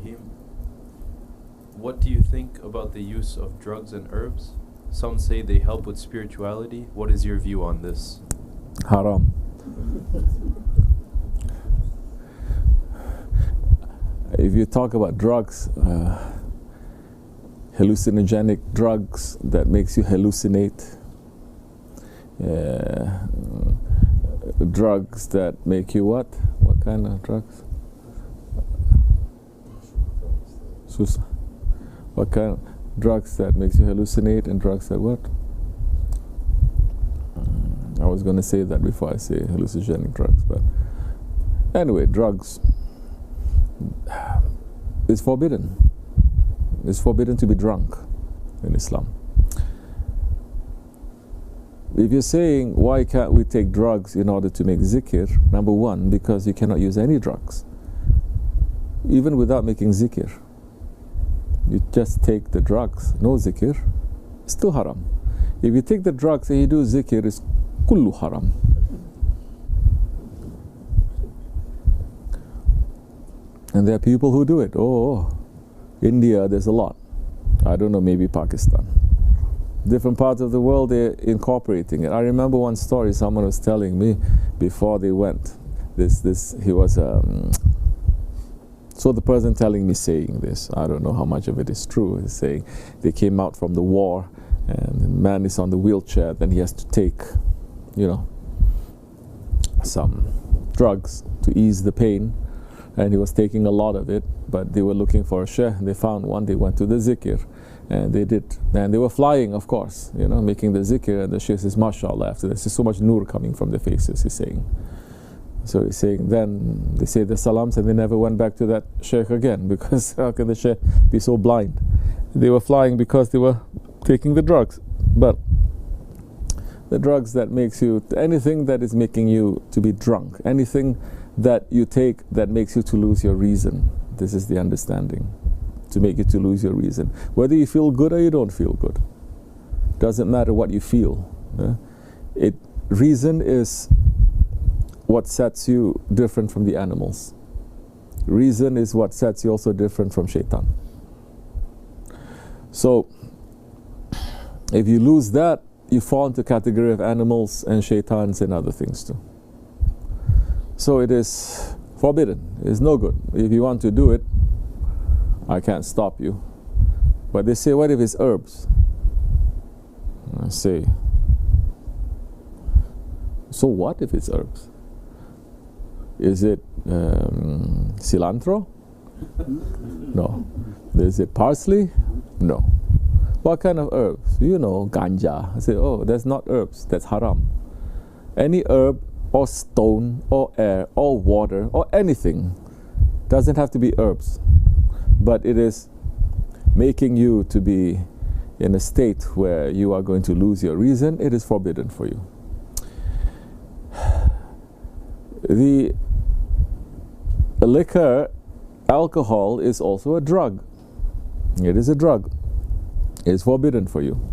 Rahim. What do you think about the use of drugs and herbs? Some say they help with spirituality. What is your view on this? Haram. If you talk about drugs, hallucinogenic drugs that makes you hallucinate, drugs that make you what? What kind of drugs? What kind of drugs that makes you hallucinate and drugs that what? I was going to say that before I say hallucinogenic drugs, but anyway, drugs is forbidden. It's forbidden to be drunk in Islam. If you're saying, why can't we take drugs in order to make zikr? Number one, because you cannot use any drugs, even without making zikr. You just take the drugs, no zikr, it's still haram. If you take the drugs and you do zikr, it's kullu haram. And there are people who do it. Oh, India, there's a lot. I don't know, maybe Pakistan. Different parts of the world, they're incorporating it. I remember one story someone was telling me before they went. He was, so the person telling me saying this, I don't know how much of it is true, is saying they came out from the war and the man is on the wheelchair, then he has to take, you know, some drugs to ease the pain, and he was taking a lot of it, but they were looking for a shaykh, and they found one, they went to the zikr, and they did, and they were flying, of course, you know, making the zikr, and the shaykh says, mashallah, after this, there's so much nur coming from their faces, he's saying. So he's saying, then they say the salams and they never went back to that sheikh again, because how can the sheikh be so blind? They were flying because they were taking the drugs. But the drugs that makes you, anything that is making you to be drunk, anything that you take that makes you to lose your reason, this is the understanding, to make you to lose your reason. Whether you feel good or you don't feel good, doesn't matter what you feel. Reason is what sets you different from the animals. Reason is what sets you also different from shaitan. So if you lose that, you fall into the category of animals and shaitans and other things too. So it is forbidden. It's no good. If you want to do it, I can't stop you. But they say, what if it's herbs? I say, so what if it's herbs? Is it cilantro? No. Is it parsley? No. What kind of herbs? You know, ganja. I say, oh, that's not herbs, that's haram. Any herb or stone or air or water or anything doesn't have to be herbs, but it is making you to be in a state where you are going to lose your reason. It is forbidden for you. The liquor, alcohol, is also a drug. It is a drug. It is forbidden for you.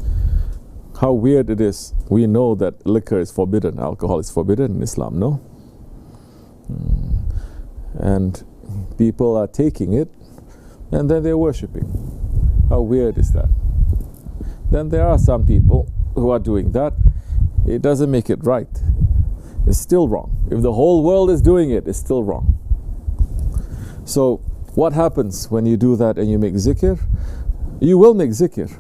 How weird it is. We know that liquor is forbidden, alcohol is forbidden in Islam, no? And people are taking it and then they're worshipping. How weird is that? Then there are some people who are doing that. It doesn't make it right. It's still wrong. If the whole world is doing it, it's still wrong. So what happens when you do that and you make zikr? You will make zikr,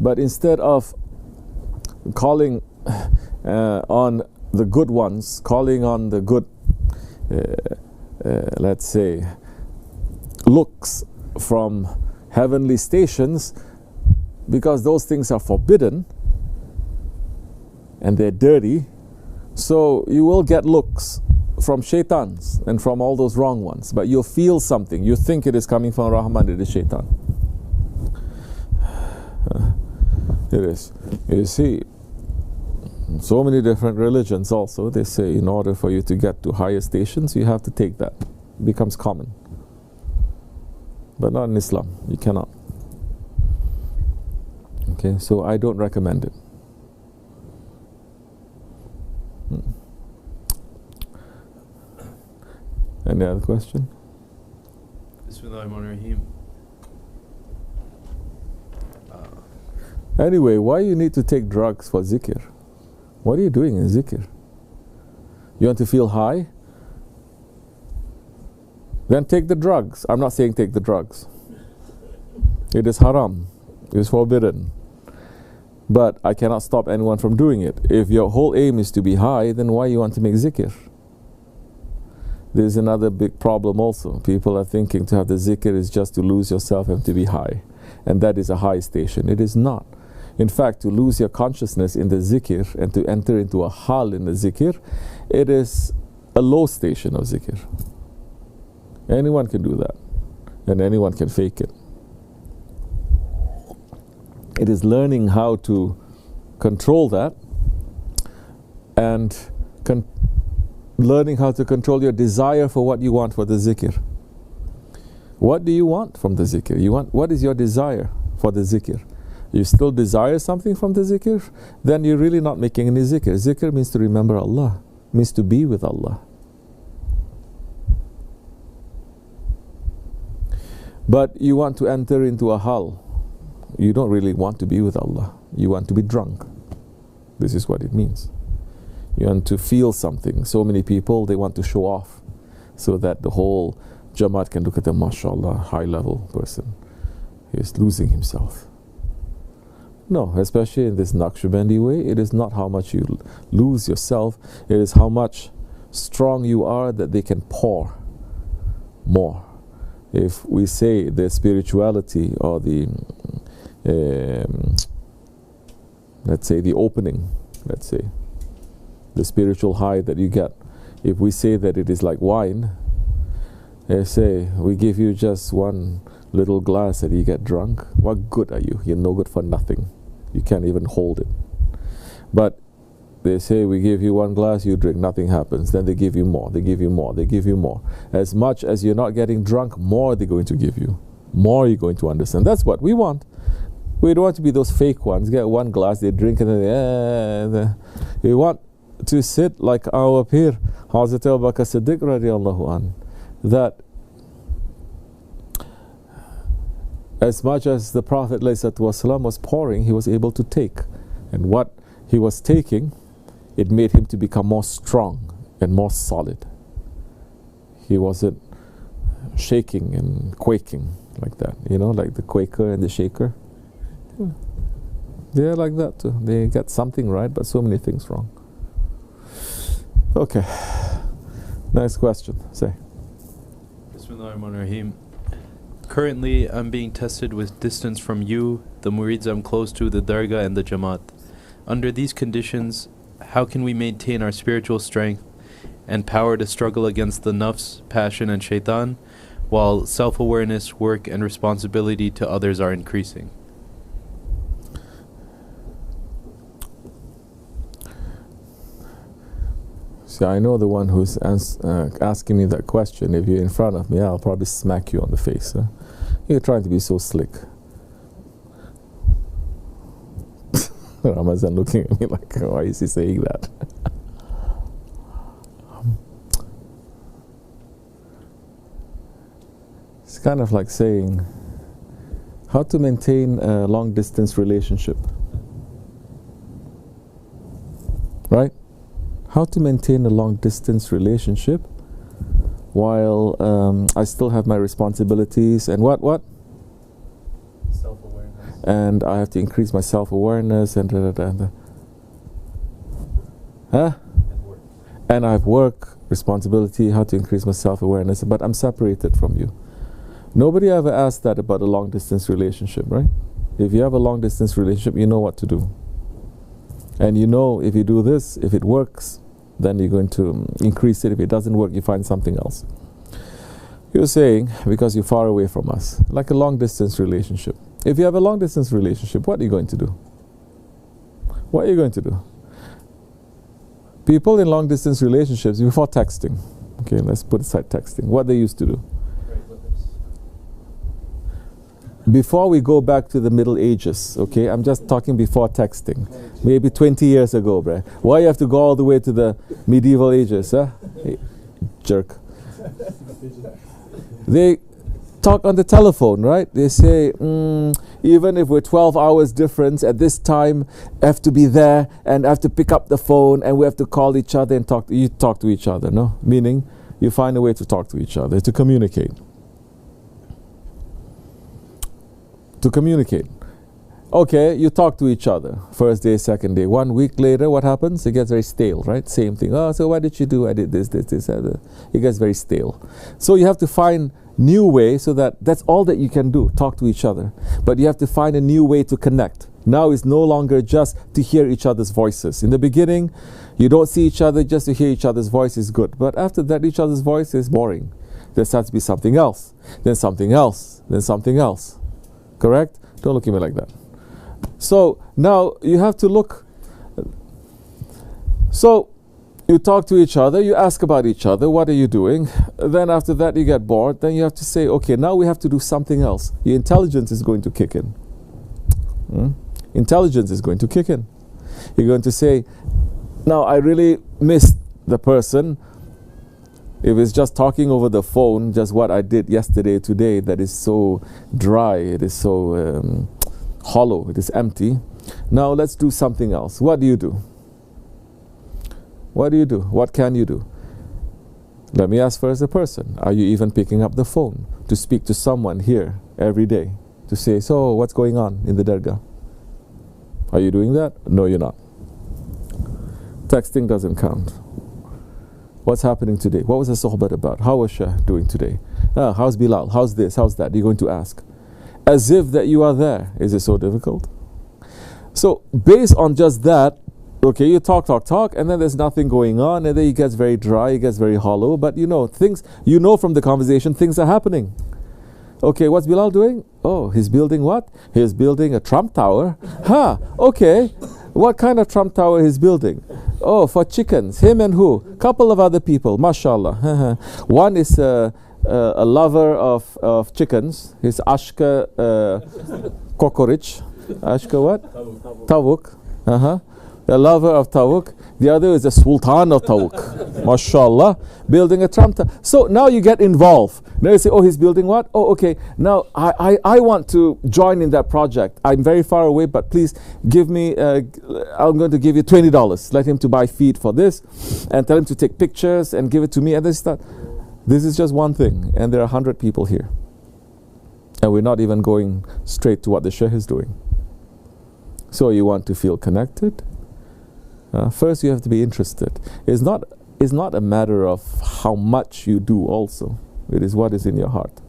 but instead of calling on the good ones, calling on the good, let's say, looks from heavenly stations, because those things are forbidden and they're dirty, so you will get looks from shaitans and from all those wrong ones, but you'll feel something. You think it is coming from Rahman, it is shaitan. It is. You see, so many different religions also, they say in order for you to get to higher stations, you have to take that. It becomes common. But not in Islam. You cannot. Okay, so I don't recommend it. Hmm. Any other question? Bismillahirrahmanirrahim. Anyway, why you need to take drugs for zikr? What are you doing in zikr? You want to feel high? Then take the drugs. I'm not saying take the drugs. It is haram. It is forbidden. But I cannot stop anyone from doing it. If your whole aim is to be high, then why you want to make zikr? There's another big problem also. People are thinking to have the zikr is just to lose yourself and to be high. And that is a high station. It is not. In fact, to lose your consciousness in the zikr and to enter into a hal in the zikr, it is a low station of zikr. Anyone can do that. And anyone can fake it. It is learning how to control that and learning how to control your desire for what you want for the zikr. What do you want from the zikr? What is your desire for the zikr? You still desire something from the zikr? Then you're really not making any zikr. Zikr means to remember Allah, means to be with Allah. But you want to enter into a hal. You don't really want to be with Allah. You want to be drunk. This is what it means. You want to feel something. So many people, they want to show off so that the whole Jamaat can look at them, mashallah, high level person. He is losing himself. No, especially in this Nakshibendi way, it is not how much you lose yourself, it is how much strong you are that they can pour more. If we say the spirituality or the let's say the opening, let's say the spiritual high that you get, if we say that it is like wine, they say we give you just one little glass and you get drunk, what good are you? You're no good for nothing. You can't even hold it. But they say we give you one glass, you drink, nothing happens. Then they give you more, they give you more, they give you more. As much as you're not getting drunk, more they're going to give you. More you're going to understand. That's what we want. We don't want to be those fake ones. Get one glass, they drink and then we want to sit like our peer, Hazrat Abu Bakr Siddiq radiallahu anh, that as much as the Prophet ﷺ was pouring, he was able to take. And what he was taking, it made him to become more strong and more solid. He wasn't shaking and quaking like that, you know, like the quaker and the shaker. They're like that too. They get something right, but so many things wrong. Okay. Next question. Say. Bismillahirrahmanirrahim. Currently, I'm being tested with distance from you, the murids I'm close to, the Dergah and the Jamaat. Under these conditions, how can we maintain our spiritual strength and power to struggle against the nafs, passion and shaitan, while self-awareness, work and responsibility to others are increasing? See, I know the one who's asking me that question. If you're in front of me, I'll probably smack you on the face. Huh? You're trying to be so slick. Ramazan looking at me like, why is he saying that? It's kind of like saying how to maintain a long distance relationship. Right? How to maintain a long distance relationship while I still have my responsibilities and what? Self-awareness. And I have to increase my self-awareness and huh? And I have work, responsibility, how to increase my self-awareness, but I'm separated from you. Nobody ever asked that about a long distance relationship, right? If you have a long distance relationship, you know what to do. And you know if you do this, if it works, then you're going to increase it. If it doesn't work, you find something else. You're saying, because you're far away from us, like a long distance relationship. If you have a long distance relationship, what are you going to do? What are you going to do? People in long distance relationships, before texting, okay, let's put aside texting, what they used to do. Before we go back to the Middle Ages, okay, I'm just talking before texting, maybe 20 years ago, bruh. Why you have to go all the way to the medieval ages, huh? Hey, jerk. They talk on the telephone, right? They say, even if we're 12 hours difference, at this time, I have to be there and I have to pick up the phone and we have to call each other and talk to each other, no? Meaning, you find a way to talk to each other, to communicate. To communicate. Okay, you talk to each other. First day, second day. 1 week later, what happens? It gets very stale, right? Same thing. Oh, so what did you do? I did this. It gets very stale. So you have to find new way so that's all that you can do, talk to each other. But you have to find a new way to connect. Now it's no longer just to hear each other's voices. In the beginning, you don't see each other, just to hear each other's voice is good. But after that, each other's voice is boring. There starts to be something else, then something else, then something else. Correct? Don't look at me like that. So now you have to look. So you talk to each other, you ask about each other, what are you doing? Then after that you get bored, then you have to say, okay, now we have to do something else. Your intelligence is going to kick in. Intelligence is going to kick in. You're going to say, now I really missed the person. If it's just talking over the phone, just what I did yesterday, today, that is so dry, it is so hollow, it is empty. Now let's do something else. What do you do? What do you do? What can you do? Let me ask first the person. Are you even picking up the phone to speak to someone here every day? To say, so what's going on in the Dergah? Are you doing that? No, you're not. Texting doesn't count. What's happening today? What was the sohbat about? How was Shah doing today? How's Bilal? How's this? How's that? You're going to ask. As if that you are there. Is it so difficult? So based on just that, okay, you talk, and then there's nothing going on, and then it gets very dry, it gets very hollow, but you know, things, you know from the conversation, things are happening. Okay, what's Bilal doing? Oh, he's building what? He's building a Trump Tower. Okay. What kind of Trump Tower he's building? Oh, for chickens. Him and who? Couple of other people. MashaAllah. One is a lover of chickens. He's Ashka Kokorich. Ashka what? Tawuk. A lover of Tawuk. The other is a sultan of Tawuk. MashaAllah. Building a Trump Tower. So now you get involved. Now you say, oh, he's building what? Oh, okay. Now I want to join in that project. I'm very far away, but please give me, I'm going to give you $20. Let him to buy feed for this and tell him to take pictures and give it to me. And then start. This is just one thing. And there are 100 people here. And we're not even going straight to what the Shaykh is doing. So you want to feel connected? First you have to be interested. It's not a matter of how much you do also. It is what is in your heart.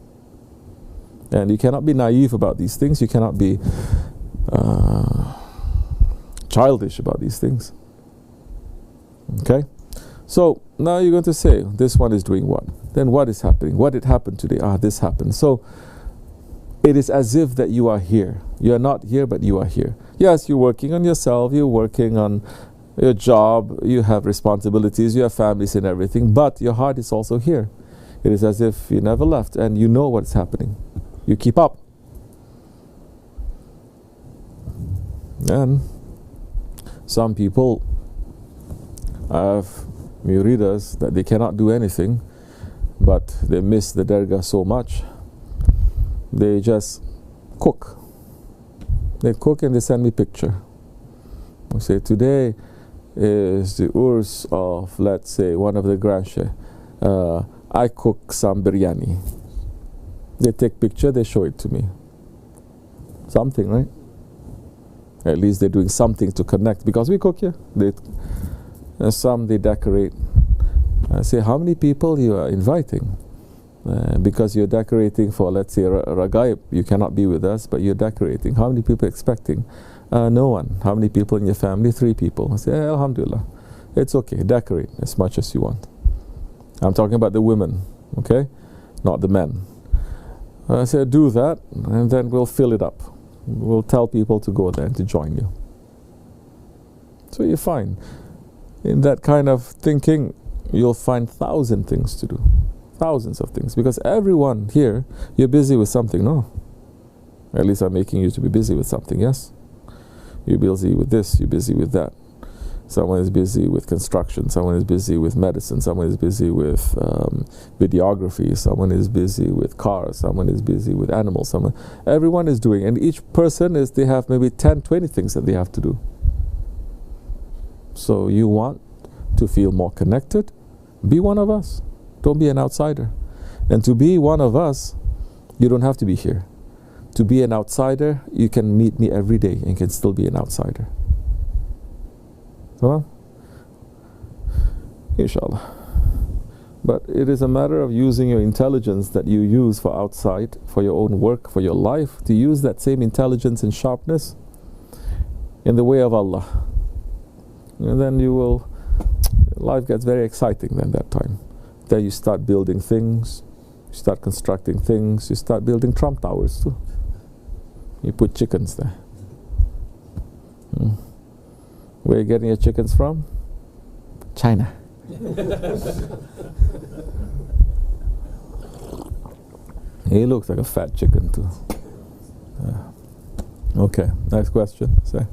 And you cannot be naive about these things. You cannot be childish about these things. Okay? So now you're going to say, this one is doing what? Then what is happening? What did happen today? This happened. So it is as if that you are here. You are not here, but you are here. Yes, you're working on yourself. You're working on your job. You have responsibilities. You have families and everything. But your heart is also here. It is as if you never left and you know what's happening. You keep up. And some people have muridas that they cannot do anything, but they miss the Dergah so much. They just cook. They cook and they send me picture. We say, today is the urs of, let's say, one of the Grand Shaykh. I cook some biryani. They take picture, they show it to me. Something, right? At least they're doing something to connect, because we cook here. Some they decorate. I say, how many people you are inviting? Because you're decorating for, let's say, Ragaib, you cannot be with us, but you're decorating. How many people expecting? No one. How many people in your family? 3 people. I say, Alhamdulillah. It's okay, decorate as much as you want. I'm talking about the women, okay? Not the men. I said, do that, and then we'll fill it up. We'll tell people to go there and to join you. So you find, in that kind of thinking, you'll find 1,000 things to do. Thousands of things. Because everyone here, you're busy with something, no? At least I'm making you to be busy with something, yes? You're busy with this, you're busy with that. Someone is busy with construction. Someone is busy with medicine. Someone is busy with videography. Someone is busy with cars. Someone is busy with animals. Everyone is doing, and each person they have maybe 10, 20 things that they have to do. So you want to feel more connected? Be one of us. Don't be an outsider. And to be one of us, you don't have to be here. To be an outsider, you can meet me every day and can still be an outsider. Well, inshallah. But it is a matter of using your intelligence that you use for outside, for your own work, for your life, to use that same intelligence and sharpness in the way of Allah. And then life gets very exciting then that time. Then you start building things, you start constructing things, you start building Trump towers too. You put chickens there. Where are you getting your chickens from? China. He looks like a fat chicken too. Okay, next question. Say.